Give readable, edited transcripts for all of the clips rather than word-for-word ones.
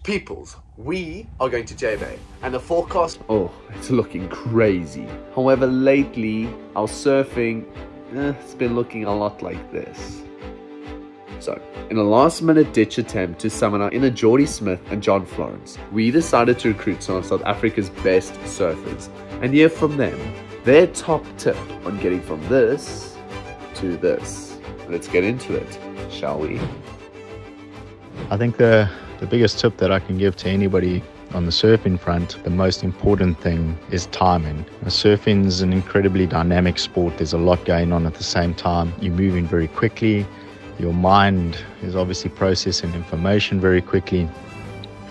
Peoples, we are going to JBay and the forecast, oh, it's looking crazy. However, lately our surfing, it's been looking a lot like this. So, in a last-minute ditch attempt to summon our inner Geordie Smith and John Florence, we decided to recruit some of South Africa's best surfers and hear from them their top tip on getting from this to this. Let's get into it, shall we? I think the biggest tip that I can give to anybody on the surfing front, the most important thing is timing. Surfing is an incredibly dynamic sport. There's a lot going on at the same time. You're moving very quickly. Your mind is obviously processing information very quickly.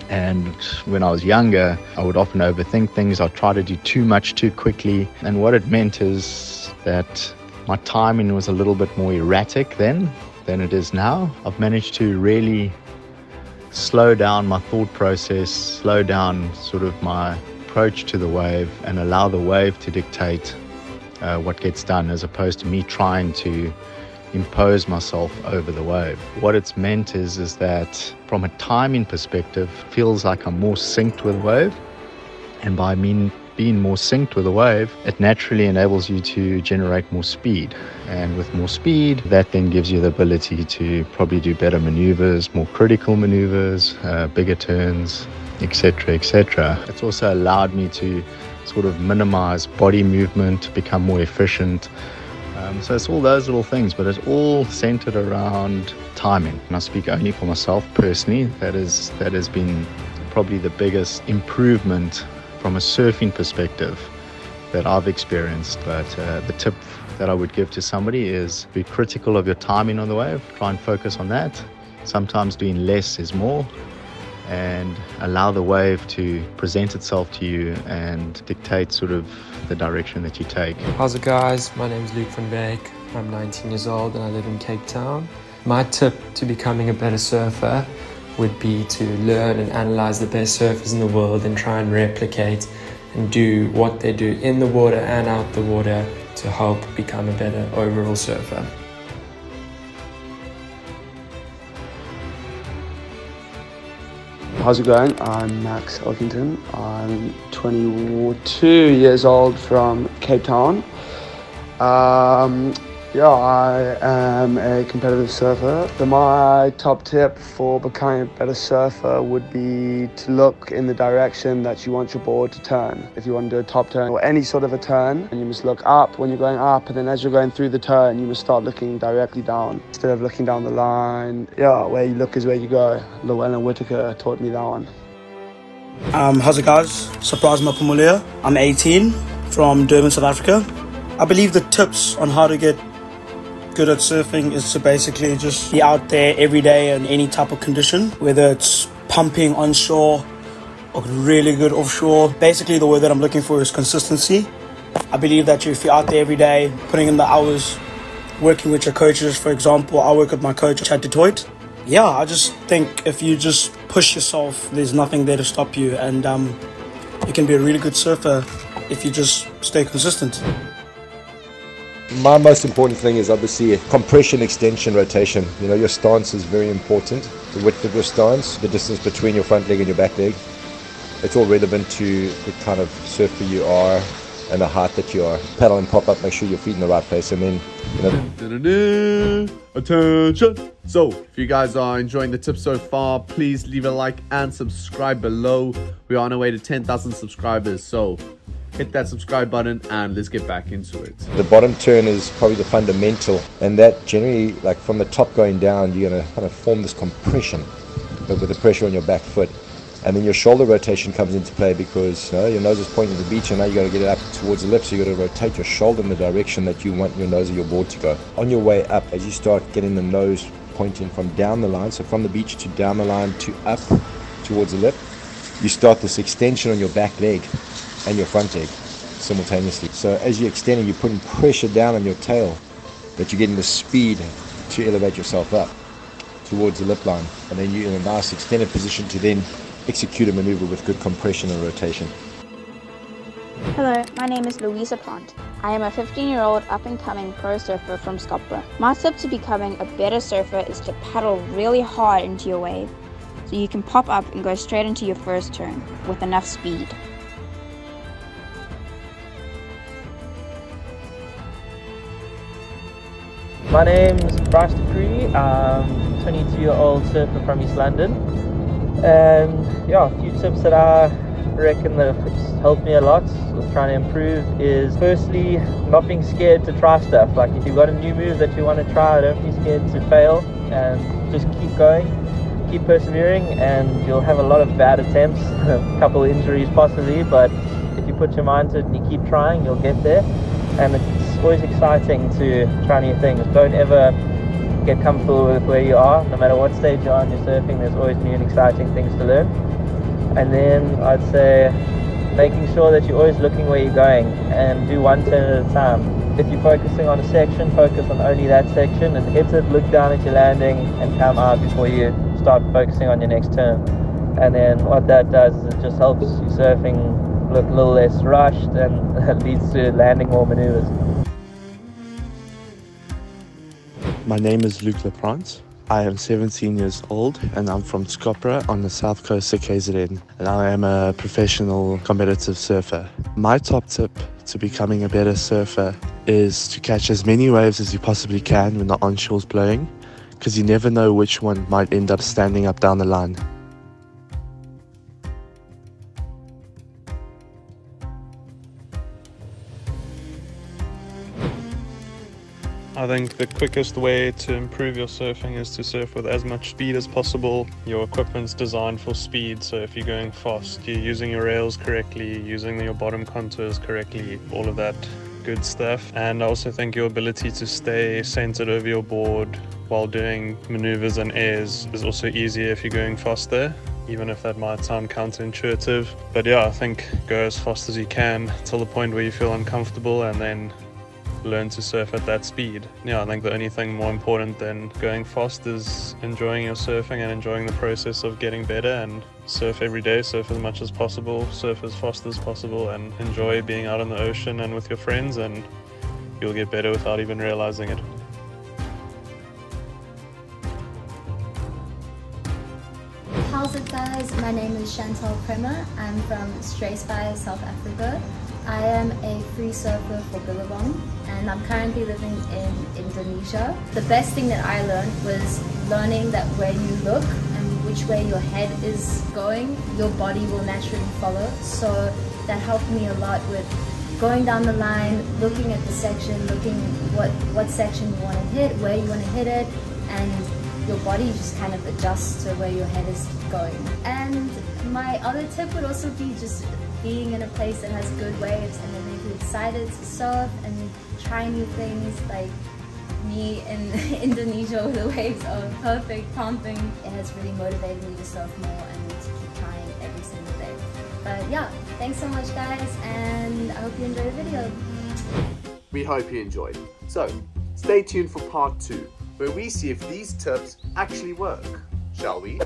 And when I was younger, I would often overthink things. I'd try to do too much too quickly. And what it meant is that my timing was a little bit more erratic then than it is now. I've managed to really slow down my thought process, slow down sort of my approach to the wave, and allow the wave to dictate what gets done, as opposed to me trying to impose myself over the wave. What it's meant is that from a timing perspective, it feels like I'm more synced with the wave, and by being more synced with the wave, it naturally enables you to generate more speed. And with more speed, that then gives you the ability to probably do better maneuvers, more critical maneuvers, bigger turns, etc., etc. It's also allowed me to sort of minimize body movement, become more efficient. So it's all those little things, but it's all centered around timing. And I speak only for myself personally. That has been probably the biggest improvement from a surfing perspective that I've experienced. But the tip that I would give to somebody is be critical of your timing on the wave. Try and focus on that. Sometimes doing less is more, and allow the wave to present itself to you and dictate sort of the direction that you take. How's it, guys? My name is Luke van Beek. I'm 19 years old and I live in Cape Town. My tip to becoming a better surfer would be to learn and analyze the best surfers in the world and try and replicate and do what they do in the water and out the water to help become a better overall surfer. How's it going? I'm Max Elkington. I'm 22 years old from Cape Town. I am a competitive surfer. My top tip for becoming a better surfer would be to look in the direction that you want your board to turn. If you want to do a top turn or any sort of a turn, and you must look up when you're going up, and then as you're going through the turn, you must start looking directly down instead of looking down the line. Where you look is where you go. Llewellyn Whitaker taught me that one. How's it, guys? Surprise Mapumulia. I'm 18 from Durban, South Africa. I believe the tips on how to get good at surfing is to basically just be out there every day in any type of condition, whether it's pumping onshore or really good offshore. Basically, the word that I'm looking for is consistency. I believe that if you're out there every day, putting in the hours, working with your coaches, for example, I work with my coach, Chad Detroit. I just think if you just push yourself, there's nothing there to stop you, and you can be a really good surfer if you just stay consistent. My most important thing is obviously compression, extension, rotation. Your stance is very important. The width of your stance, the distance between your front leg and your back leg. It's all relevant to the kind of surfer you are and the height that you are. Paddle and pop up, make sure your feet in the right place, and then, Attention! So, if you guys are enjoying the tip so far, please leave a like and subscribe below. We are on our way to 10,000 subscribers, so hit that subscribe button and let's get back into it. The bottom turn is probably the fundamental, and that generally, like from the top going down, you're going to kind of form this compression, but with the pressure on your back foot. And then your shoulder rotation comes into play because your nose is pointing to the beach, and now you got to get it up towards the lip, so you got to rotate your shoulder in the direction that you want your nose of your board to go. On your way up, as you start getting the nose pointing from down the line, so from the beach to down the line to up towards the lip, you start this extension on your back leg and your front leg simultaneously. So as you're extending, you're putting pressure down on your tail, but you're getting the speed to elevate yourself up towards the lip line, and then you're in a nice extended position to then execute a maneuver with good compression and rotation. Hello, my name is Louisa Plant. I am a 15-year-old up-and-coming pro surfer from Scotland. My tip to becoming a better surfer is to paddle really hard into your wave. so you can pop up and go straight into your first turn with enough speed. My name's Bryce Dupree. I'm 22-year-old surfer from East London, and yeah, a few tips that I reckon that have helped me a lot with trying to improve is firstly not being scared to try stuff. Like if you've got a new move that you want to try, don't be scared to fail and just keep going, keep persevering, and you'll have a lot of bad attempts, a couple injuries possibly, but if you put your mind to it and you keep trying, you'll get there. And it's always exciting to try new things. Don't ever get comfortable with where you are. No matter what stage you're on, you're surfing, there's always new and exciting things to learn. And then I'd say making sure that you're always looking where you're going and do one turn at a time. If you're focusing on a section, focus on only that section and hit it, look down at your landing and come out before you start focusing on your next turn. And then what that does is it just helps you surfing look a little less rushed and leads to landing more maneuvers. My name is Luke Laprance. I am 17 years old and I'm from Skopje on the south coast of KZN, and I am a professional competitive surfer. My top tip to becoming a better surfer is to catch as many waves as you possibly can when the onshore's blowing, because you never know which one might end up standing up down the line. I think the quickest way to improve your surfing is to surf with as much speed as possible. Your equipment's designed for speed, so if you're going fast, you're using your rails correctly, using your bottom contours correctly, all of that good stuff. And I also think your ability to stay centered over your board while doing maneuvers and airs is also easier if you're going faster, even if that might sound counterintuitive. But yeah, I think go as fast as you can till the point where you feel uncomfortable, and then learn to surf at that speed. Yeah, I think the only thing more important than going fast is enjoying your surfing and enjoying the process of getting better, and surf every day, surf as much as possible, surf as fast as possible, and enjoy being out in the ocean and with your friends, and you'll get better without even realizing it. How's it guys? My name is Chantal Kremer. I'm from Stoked, South Africa. I am a free surfer for Billabong and I'm currently living in Indonesia. The best thing that I learned was learning that where you look and which way your head is going, your body will naturally follow. So that helped me a lot with going down the line, looking at the section, looking what section you want to hit, where you want to hit it, and your body just kind of adjusts to where your head is going. And my other tip would also be just being in a place that has good waves and that make you excited to surf and try new things. Like me in Indonesia where the waves are perfect, pumping. It has really motivated me to surf more and to keep trying every single day. But yeah, thanks so much guys, and I hope you enjoyed the video. We hope you enjoyed. So stay tuned for part 2, where we see if these tips actually work. Shall we?